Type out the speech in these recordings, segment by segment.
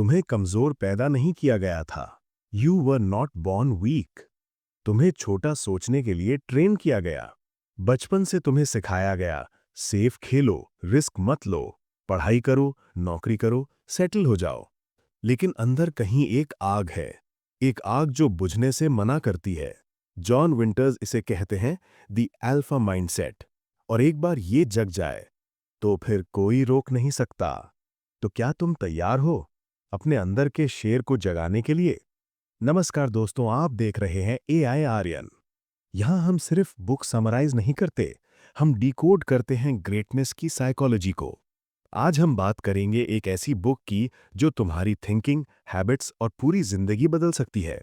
तुम्हें कमजोर पैदा नहीं किया गया था। You were not born weak. तुम्हें छोटा सोचने के लिए ट्रेन किया गया। बचपन से तुम्हें सिखाया गया, सेफ खेलो, रिस्क मत लो, पढ़ाई करो, नौकरी करो, सेटल हो जाओ। लेकिन अंदर कहीं एक आग है, एक आग जो बुझने से मना करती है। जॉन विंटर्स इसे कहते हैं द अल्फा माइंडसेट। और एक बार ये जग जाए तो फिर कोई रोक नहीं सकता। तो क्या तुम तैयार हो अपने अंदर के शेर को जगाने के लिए? नमस्कार दोस्तों, आप देख रहे हैं एआई आर्यन। यहाँ हम सिर्फ बुक समराइज नहीं करते, हम डिकोड करते हैं ग्रेटनेस की साइकोलॉजी को। आज हम बात करेंगे एक ऐसी बुक की जो तुम्हारी थिंकिंग, हैबिट्स और पूरी जिंदगी बदल सकती है।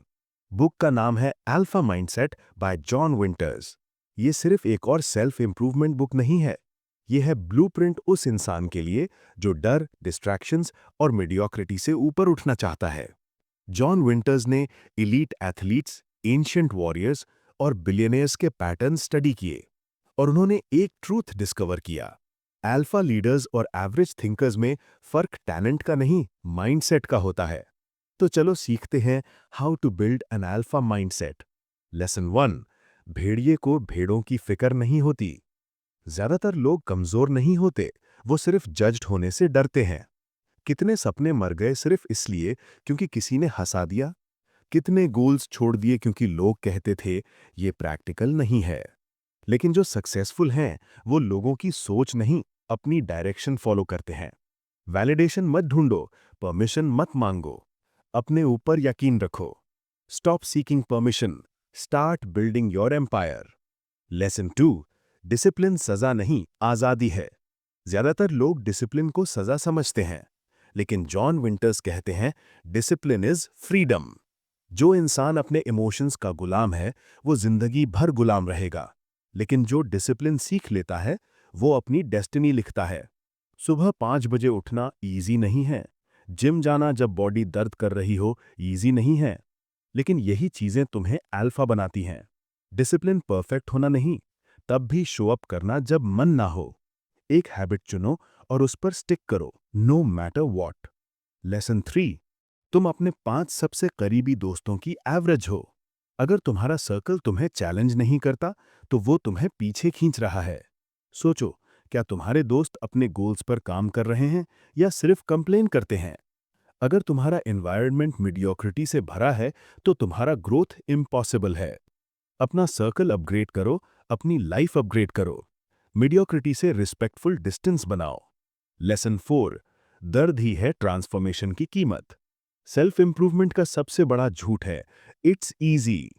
बुक का नाम है alpha mindset bye John winters. ये सिर्फ एक और सेल्फ इंप्रूवमेंट बुक नहीं है, ये है ब्लूप्रिंट उस इंसान के लिए जो डर, डिस्ट्रैक्शंस और मीडियोक्रिटी से ऊपर उठना चाहता है। जॉन विंटर्स ने एलीट एथलीट्स, एंशिएंट वॉरियर्स और बिलियनियर्स के पैटर्न स्टडी किए और उन्होंने एक ट्रूथ डिस्कवर किया। अल्फा लीडर्स और एवरेज थिंकर्स में फर्क टैलेंट का नहीं, माइंडसेट का होता है। तो चलो सीखते हैं how to build an alpha mindset. Lesson 1। भेड़िए को भेड़ों की फिक्र नहीं होती। ज्यादातर लोग कमजोर नहीं होते, वो सिर्फ जज्ड होने से डरते हैं। कितने सपने मर गए सिर्फ इसलिए क्योंकि किसी ने हंसा दिया? कितने गोल्स छोड़ दिए क्योंकि लोग कहते थे ये प्रैक्टिकल नहीं है? लेकिन जो सक्सेसफुल हैं वो लोगों की सोच नहीं, अपनी डायरेक्शन फॉलो करते हैं। वैलिडेशन मत ढूंढो, परमिशन मत मांगो, अपने ऊपर यकीन रखो। Stop seeking permission, start building your empire. Lesson 2। Discipline सजा नहीं, आजादी है। ज्यादातर लोग डिसिप्लिन को सजा समझते हैं, लेकिन जॉन विंटर्स कहते हैं डिसिप्लिन इज फ्रीडम। जो इंसान अपने इमोशंस का गुलाम है वो जिंदगी भर गुलाम रहेगा, लेकिन जो डिसिप्लिन सीख लेता है वो अपनी डेस्टिनी लिखता है। सुबह 5 बजे उठना इजी नहीं है, जिम जाना जब बॉडी दर्द कर रही हो इजी नहीं है, लेकिन यही चीजें तुम्हें अल्फा बनाती हैं। डिसिप्लिन परफेक्ट होना नहीं, तब भी शो अप करना जब मन ना हो। एक हैबिट चुनो और उस पर स्टिक करो, नो मैटर वॉट। लेसन 3। तुम अपने 5 सबसे करीबी दोस्तों की एवरेज हो। अगर तुम्हारा सर्कल तुम्हें चैलेंज नहीं करता तो वो तुम्हें पीछे खींच रहा है। सोचो, क्या तुम्हारे दोस्त अपने गोल्स पर काम कर रहे हैं या सिर्फ कंप्लेन करते हैं? अगर तुम्हारा एनवायरनमेंट मीडियोक्रिटी से भरा है तो तुम्हारा ग्रोथ इम्पॉसिबल है। अपना सर्कल अपग्रेड करो, अपनी लाइफ अपग्रेड करो। मीडियोक्रिटी से रिस्पेक्टफुल डिस्टेंस बनाओ। लेसन 4। दर्द ही है ट्रांसफॉर्मेशन की कीमत। सेल्फ इंप्रूवमेंट का सबसे बड़ा झूठ है इट्स इजी।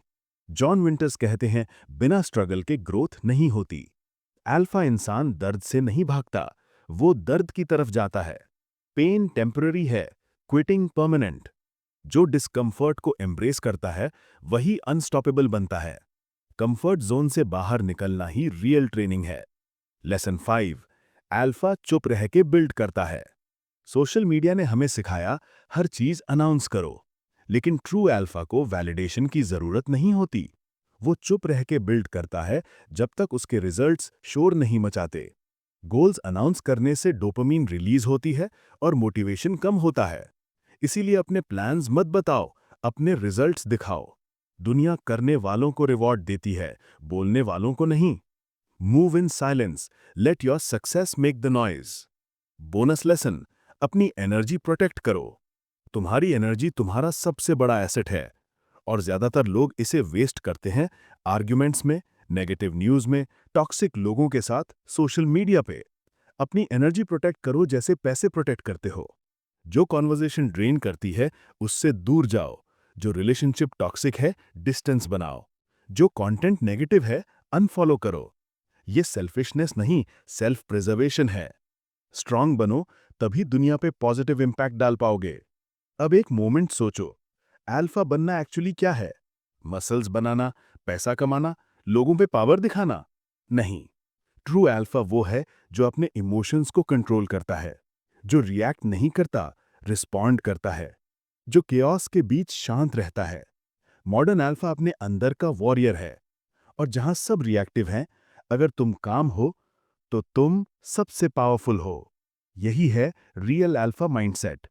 जॉन विंटर्स कहते हैं बिना स्ट्रगल के ग्रोथ नहीं होती। अल्फा इंसान दर्द से नहीं भागता, वो दर्द की तरफ जाता है। पेन टेम्पररी है, क्विटिंग परमानेंट। जो डिस्कम्फर्ट को एम्ब्रेस करता है वही अनस्टॉपेबल बनता है। कंफर्ट जोन से बाहर निकलना ही रियल ट्रेनिंग है। लेसन 5। अल्फा चुप रह के बिल्ड करता है। सोशल मीडिया ने हमें सिखाया हर चीज अनाउंस करो, लेकिन ट्रू अल्फा को वैलिडेशन की जरूरत नहीं होती। वो चुप रह के बिल्ड करता है जब तक उसके रिजल्ट्स शोर नहीं मचाते। गोल्स अनाउंस करने से डोपामीन रिलीज होती है और मोटिवेशन कम होता है। इसीलिए अपने प्लान्स मत बताओ, अपने रिजल्ट्स दिखाओ। दुनिया करने वालों को रिवॉर्ड देती है, बोलने वालों को नहीं। Move in silence, let your success make the noise. Bonus lesson, अपनी एनर्जी प्रोटेक्ट करो। तुम्हारी एनर्जी तुम्हारा सबसे बड़ा एसेट है और ज्यादातर लोग इसे वेस्ट करते हैं आर्ग्यूमेंट्स में, नेगेटिव न्यूज में, टॉक्सिक लोगों के साथ, सोशल मीडिया पे। अपनी एनर्जी प्रोटेक्ट करो जैसे पैसे प्रोटेक्ट करते हो। जो कॉन्वर्जेशन ड्रेन करती है उससे दूर जाओ। जो रिलेशनशिप टॉक्सिक है डिस्टेंस बनाओ। जो कंटेंट नेगेटिव है अनफॉलो करो। ये सेल्फिशनेस नहीं, सेल्फ प्रिजर्वेशन है। स्ट्रांग बनो, तभी दुनिया पे पॉजिटिव इंपैक्ट डाल पाओगे। अब एक मोमेंट सोचो, अल्फा बनना एक्चुअली क्या है? मसल्स बनाना, पैसा कमाना, लोगों पे पावर दिखाना? नहीं। ट्रू अल्फा वो है जो अपने इमोशंस को कंट्रोल करता है, जो रिएक्ट नहीं करता, रिस्पॉन्ड करता है, जो केओस के बीच शांत रहता है। मॉडर्न अल्फा अपने अंदर का वॉरियर है, और जहां सब रिएक्टिव हैं, अगर तुम काम हो तो तुम सबसे पावरफुल हो। यही है रियल अल्फा माइंडसेट।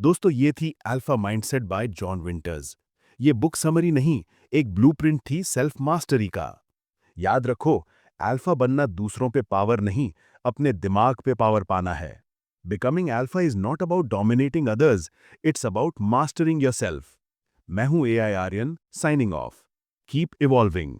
दोस्तों, ये थी alpha mindset bye John winters. ये बुक समरी नहीं, एक ब्लूप्रिंट थी सेल्फ मास्टरी का। याद रखो, अल्फा बनना दूसरों पे पावर नहीं, अपने दिमाग पे पावर पाना है। Becoming alpha is not about dominating others, it's about mastering yourself. मैं हूं AI Aryan, signing off. Keep evolving.